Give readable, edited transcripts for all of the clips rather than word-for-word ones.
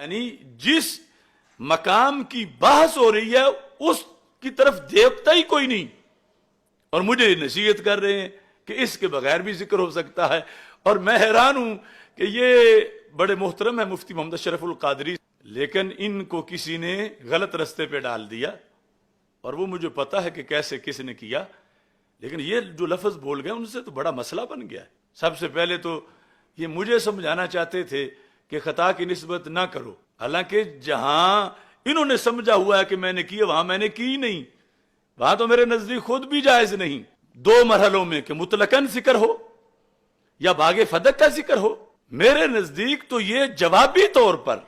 یعنی جس مقام کی بحث ہو رہی ہے اس کی طرف دیکھتا ہی کوئی نہیں، اور مجھے نصیحت کر رہے ہیں کہ اس کے بغیر بھی ذکر ہو سکتا ہے. اور میں حیران ہوں کہ یہ بڑے محترم ہے مفتی محمد اشرف القادری، لیکن ان کو کسی نے غلط رستے پہ ڈال دیا، اور وہ مجھے پتا ہے کہ کیسے کس نے کیا. لیکن یہ جو لفظ بول گئے ان سے تو بڑا مسئلہ بن گیا ہے. سب سے پہلے تو یہ مجھے سمجھانا چاہتے تھے کہ خطا کی نسبت نہ کرو، حالانکہ جہاں انہوں نے سمجھا ہوا ہے کہ میں نے کیا وہاں میں نے کی نہیں، وہاں تو میرے نزدیک خود بھی جائز نہیں. دو مرحلوں میں کہ مطلقاً ذکر ہو یا باغ فدق کا ذکر ہو، میرے نزدیک تو یہ جوابی طور پر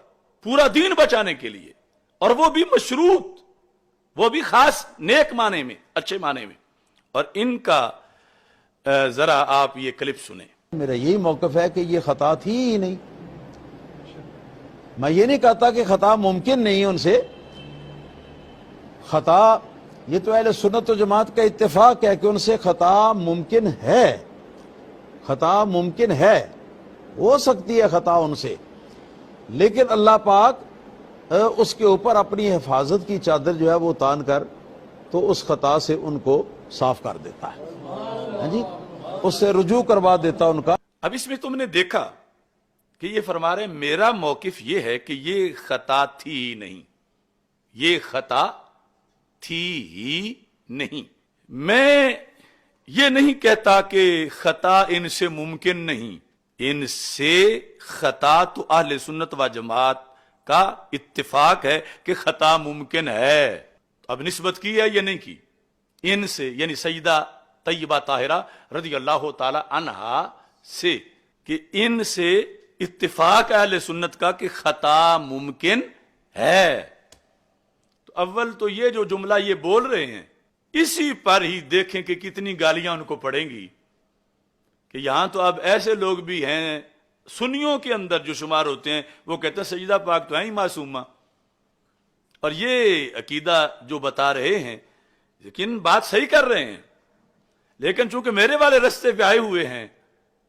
پورا دین بچانے کے لیے، اور وہ بھی مشروط، وہ بھی خاص نیک معنی میں، اچھے معنی میں. اور ان کا ذرا آپ یہ کلپ سنیں. میرا یہی موقف ہے کہ یہ خطا تھی ہی نہیں. میں یہ نہیں کہتا کہ خطا ممکن نہیں ان سے. خطا یہ تو اہل سنت و جماعت کا اتفاق ہے کہ ان سے خطا ممکن ہے، خطا ممکن ہے، ہو سکتی ہے خطا ان سے، لیکن اللہ پاک اس کے اوپر اپنی حفاظت کی چادر جو ہے وہ تان کر تو اس خطا سے ان کو صاف کر دیتا ہے، ہاں جی، اس سے رجوع کروا دیتا ان کا. اب اس میں تم نے دیکھا کہ یہ فرما رہے ہیں میرا موقف یہ ہے کہ یہ خطا تھی ہی نہیں، یہ خطا تھی ہی نہیں. میں یہ نہیں کہتا کہ خطا ان سے ممکن نہیں، ان سے خطا تو اہل سنت و جماعت کا اتفاق ہے کہ خطا ممکن ہے. اب نسبت کی ہے یا نہیں کی ان سے، یعنی سیدہ طیبہ طاہرہ رضی اللہ تعالی عنہا سے، کہ ان سے اتفاق اہل سنت کا کہ خطا ممکن ہے. تو اول تو یہ جو جملہ یہ بول رہے ہیں اسی پر ہی دیکھیں کہ کتنی گالیاں ان کو پڑیں گی. کہ یہاں تو اب ایسے لوگ بھی ہیں سنیوں کے اندر جو شمار ہوتے ہیں، وہ کہتے ہیں سیدہ پاک تو ہیں ہی معصومہ. اور یہ عقیدہ جو بتا رہے ہیں لیکن بات صحیح کر رہے ہیں، لیکن چونکہ میرے والے رستے پہ آئے ہوئے ہیں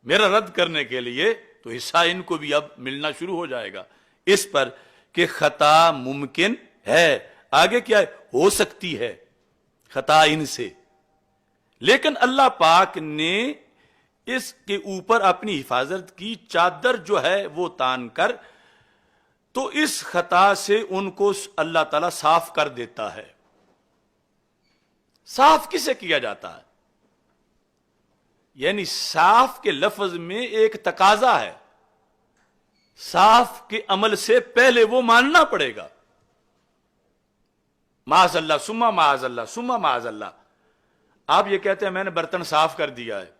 میرا رد کرنے کے لیے، تو حصہ ان کو بھی اب ملنا شروع ہو جائے گا اس پر کہ خطا ممکن ہے. آگے کیا ہے؟ ہو سکتی ہے خطا ان سے، لیکن اللہ پاک نے اس کے اوپر اپنی حفاظت کی چادر جو ہے وہ تان کر تو اس خطا سے ان کو اللہ تعالی صاف کر دیتا ہے. صاف کسے کیا جاتا ہے؟ یعنی صاف کے لفظ میں ایک تقاضا ہے، صاف کے عمل سے پہلے وہ ماننا پڑے گا. معاذ اللہ ثم معاذ اللہ ثم معاذ اللہ. آپ یہ کہتے ہیں میں نے برتن صاف کر دیا ہے،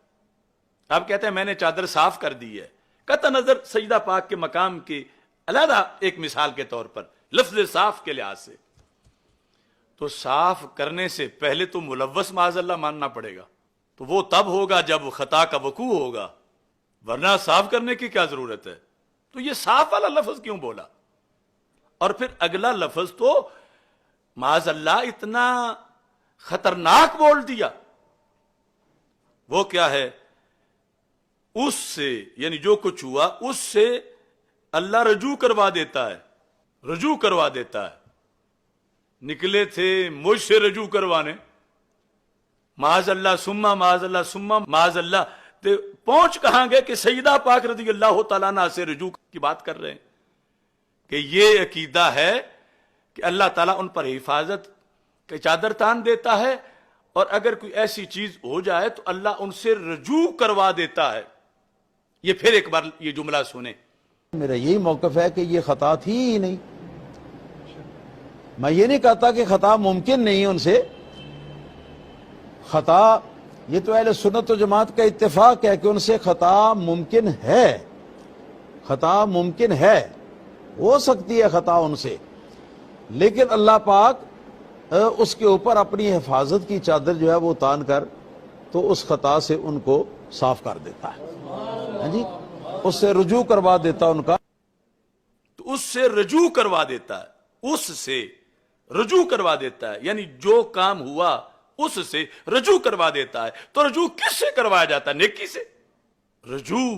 آپ کہتے ہیں میں نے چادر صاف کر دی ہے، قطع نظر سجدہ پاک کے مقام کی علیحدہ ایک مثال کے طور پر لفظ صاف کے لحاظ سے، تو صاف کرنے سے پہلے تو ملوث معاذ اللہ ماننا پڑے گا. تو وہ تب ہوگا جب خطا کا وقوع ہوگا، ورنہ صاف کرنے کی کیا ضرورت ہے؟ تو یہ صاف والا لفظ کیوں بولا؟ اور پھر اگلا لفظ تو معاذ اللہ اتنا خطرناک بول دیا. وہ کیا ہے؟ اس سے یعنی جو کچھ ہوا اس سے اللہ رجوع کروا دیتا ہے، رجوع کروا دیتا ہے. نکلے تھے مجھ سے رجوع کروانے، معاذ اللہ ثم معاذ اللہ ثم معاذ اللہ، تو پہنچ کہاں گئے کہ سیدہ پاک رضی اللہ تعالیٰ عنہ سے رجوع کی بات کر رہے ہیں. کہ یہ عقیدہ ہے کہ اللہ تعالیٰ ان پر حفاظت کی چادر تان دیتا ہے، اور اگر کوئی ایسی چیز ہو جائے تو اللہ ان سے رجوع کروا دیتا ہے. یہ پھر ایک بار یہ جملہ سنیں. میرا یہی موقف ہے کہ یہ خطا تھی ہی نہیں. میں یہ نہیں کہتا کہ خطا ممکن نہیں ان سے. خطا یہ تو اہل سنت و جماعت کا اتفاق ہے کہ ان سے خطا ممکن ہے، خطا ممکن ہے، ہو سکتی ہے خطا ان سے، لیکن اللہ پاک اس کے اوپر اپنی حفاظت کی چادر جو ہے وہ تان کر تو اس خطا سے ان کو صاف کر دیتا ہے، ہاں جی، اس سے رجوع کروا دیتا ان کا. تو اس سے رجوع کروا دیتا ہے، اس سے رجوع کروا دیتا ہے، یعنی جو کام ہوا اس سے رجوع کروا دیتا ہے. تو رجوع کس سے کروایا جاتا ہے؟ نیکی سے. رجوع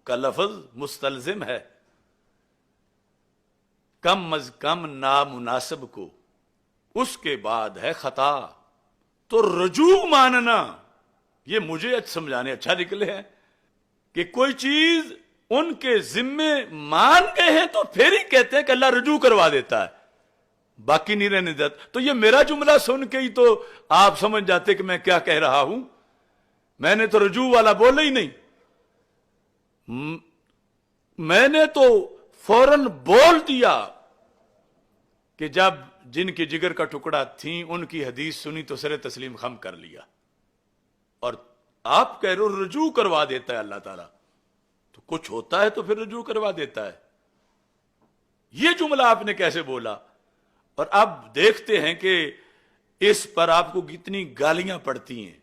کا لفظ مستلزم ہے، کم از کم نامناسب کو، اس کے بعد ہے خطا۔ تو رجوع ماننا، یہ مجھے سمجھانے اچھا نکلے ہیں کہ کوئی چیز ان کے ذمے مان گئے ہیں تو پھر ہی کہتے ہیں کہ اللہ رجوع کروا دیتا ہے، باقی نہیں رہنے دیتا۔ تو یہ میرا جملہ سن کے ہی تو آپ سمجھ جاتے کہ میں کیا کہہ رہا ہوں۔ میں نے تو رجوع والا بولا ہی نہیں، میں نے تو فوراً بول دیا کہ جب جن کے جگر کا ٹکڑا تھیں ان کی حدیث سنی تو سر تسلیم خم کر لیا، اور آپ کہہ رہے ہو رجوع کروا دیتا ہے اللہ تعالیٰ، تو کچھ ہوتا ہے تو پھر رجوع کروا دیتا ہے، یہ جملہ آپ نے کیسے بولا؟ اور اب دیکھتے ہیں کہ اس پر آپ کو کتنی گالیاں پڑتی ہیں۔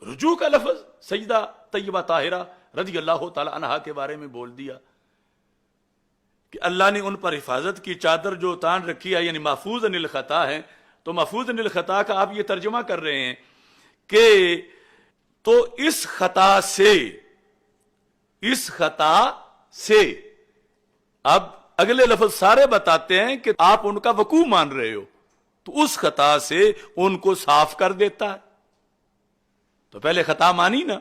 رجوع کا لفظ سیدہ طیبہ طاہرہ رضی اللہ تعالی عنہا کے بارے میں بول دیا کہ اللہ نے ان پر حفاظت کی چادر جو تان رکھی ہے، یعنی محفوظ عن الخطا ہے۔ تو محفوظ عن الخطا کا آپ یہ ترجمہ کر رہے ہیں کہ تو اس خطا سے اب اگلے لفظ سارے بتاتے ہیں کہ آپ ان کا وقوع مان رہے ہو، تو اس خطا سے ان کو صاف کر دیتا ہے۔ تو پہلے خطا مانی نا،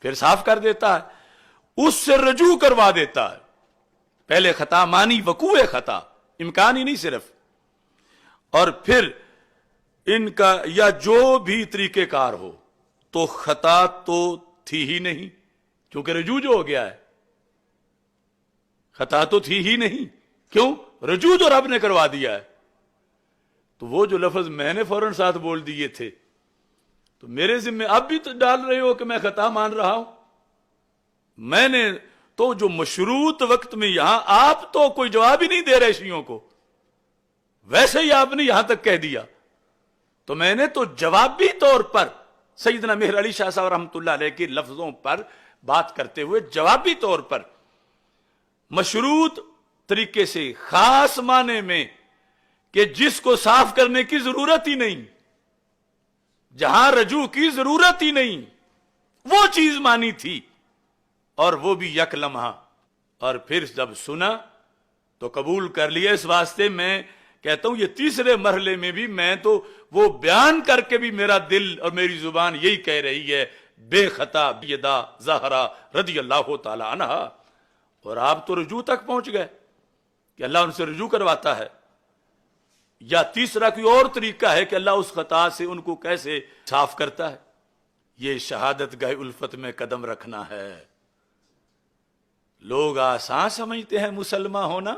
پھر صاف کر دیتا ہے، اس سے رجوع کروا دیتا ہے۔ پہلے خطا مانی، وقوع خطا، امکان ہی نہیں صرف، اور پھر ان کا یا جو بھی طریقہ کار ہو تو خطا تو تھی ہی نہیں، کیونکہ رجوع جو ہو گیا ہے، خطا تو تھی ہی نہیں، کیوں؟ رجوع تو رب نے کروا دیا ہے۔ تو وہ جو لفظ میں نے فوراً ساتھ بول دیے تھے تو میرے ذمہ اب بھی تو ڈال رہے ہو کہ میں خطا مان رہا ہوں۔ میں نے تو جو مشروط وقت میں یہاں، آپ تو کوئی جواب ہی نہیں دے رہے شیعوں کو، ویسے ہی آپ نے یہاں تک کہہ دیا، تو میں نے تو جوابی طور پر سیدنا مہر علی شاہ صاحب رحمۃ اللہ علیہ کے لفظوں پر بات کرتے ہوئے جوابی طور پر مشروط طریقے سے، خاص معنی میں کہ جس کو صاف کرنے کی ضرورت ہی نہیں، جہاں رجوع کی ضرورت ہی نہیں، وہ چیز مانی تھی، اور وہ بھی یک لمحہ، اور پھر جب سنا تو قبول کر لیا۔ اس واسطے میں کہتا ہوں یہ تیسرے مرحلے میں بھی میں تو وہ بیان کر کے بھی میرا دل اور میری زبان یہی کہہ رہی ہے بے خطا بیدا زہرا رضی اللہ تعالی عنہ، اور آپ تو رجوع تک پہنچ گئے کہ اللہ ان سے رجوع کرواتا ہے۔ یا تیسرا کوئی اور طریقہ ہے کہ اللہ اس خطا سے ان کو کیسے صاف کرتا ہے؟ یہ شہادت گاہ الفت میں قدم رکھنا ہے۔ لوگ آسان سمجھتے ہیں مسلمان ہونا،